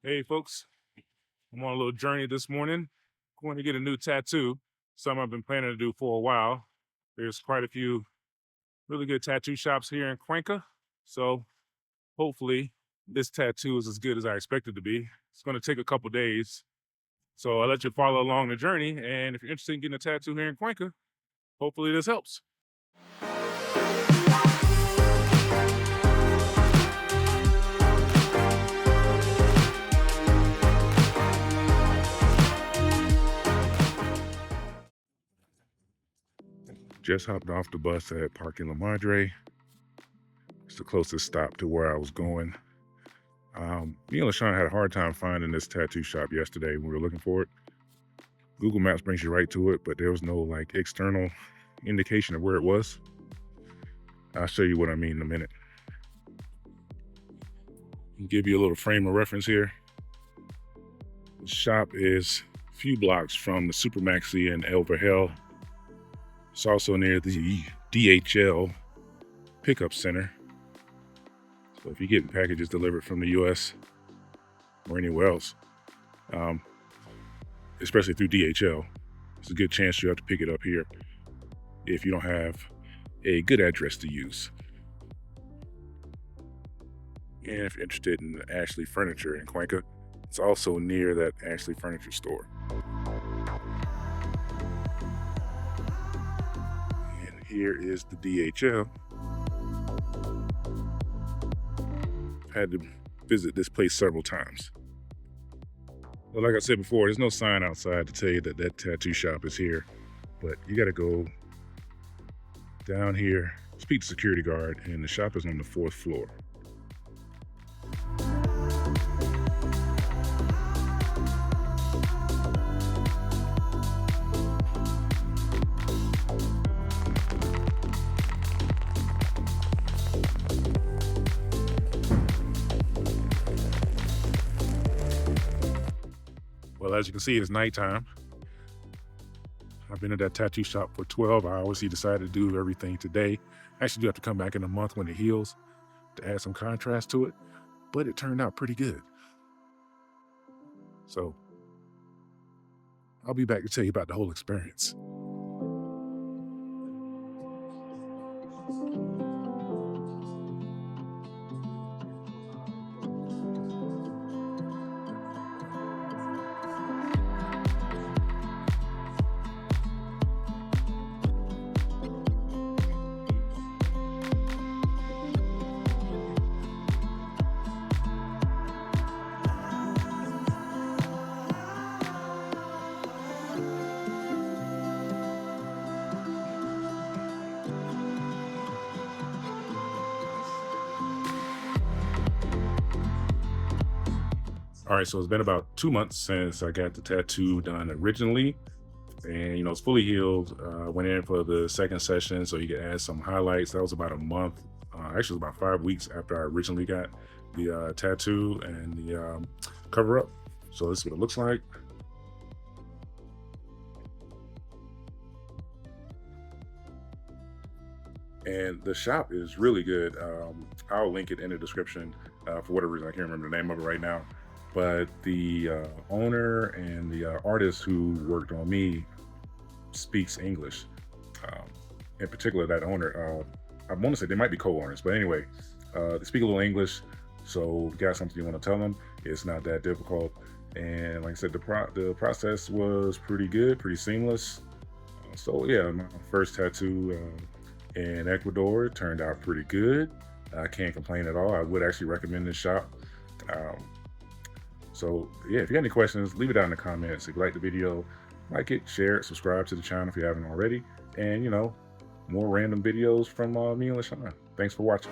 Hey folks, I'm on a little journey this morning. Going to get a new tattoo, something I've been planning to do for a while. There's quite a few really good tattoo shops here in Cuenca. So hopefully this tattoo is as good as I expect it to be. It's going to take a couple days. So I'll let you follow along the journey. And if you're interested in getting a tattoo here in Cuenca, hopefully this helps. Just hopped off the bus at Parque La Madre. It's the closest stop to where I was going. Me and LaShawn had a hard time finding this tattoo shop yesterday when we were looking for it. Google Maps brings you right to it, but there was no like external indication of where it was. I'll show you what I mean in a minute. I'll give you a little frame of reference here. The shop is a few blocks from the Supermaxi in El Vergel. It's also near the DHL pickup center. So if you're getting packages delivered from the US or anywhere else, especially through DHL, there's a good chance you have to pick it up here if you don't have a good address to use. And if you're interested in Ashley Furniture in Cuenca, it's also near that Ashley Furniture store. And here is the DHL. I've had to visit this place several times. Well, like I said before, there's no sign outside to tell you that that tattoo shop is here, but you got to go down here, speak to the security guard, and the shop is on the 4th floor. Well, as you can see, it's nighttime. I've been at that tattoo shop for 12 hours. He decided to do everything today. I actually do have to come back in a month when it heals to add some contrast to it, but it turned out pretty good. So I'll be back to tell you about the whole experience. All right, so it's been about 2 months since I got the tattoo done originally, and it's fully healed. Went in for the second session so you could add some highlights. That was about a month, actually about 5 weeks after I originally got the tattoo and the cover up. So this is what it looks like. And the shop is really good. I'll link it in the description. For whatever reason, I can't remember the name of it right now. But the owner and the artist who worked on me speaks English. In particular, that owner, I want to say they might be co-owners, but anyway, they speak a little English. So if you got something you want to tell them, it's not that difficult. And like I said, the process was pretty good, pretty seamless. So yeah, my first tattoo in Ecuador turned out pretty good. I can't complain at all. I would actually recommend this shop. So yeah, if you got any questions, leave it down in the comments. If you like the video, like it, share it, subscribe to the channel if you haven't already. And more random videos from me and LaShawn. Thanks for watching.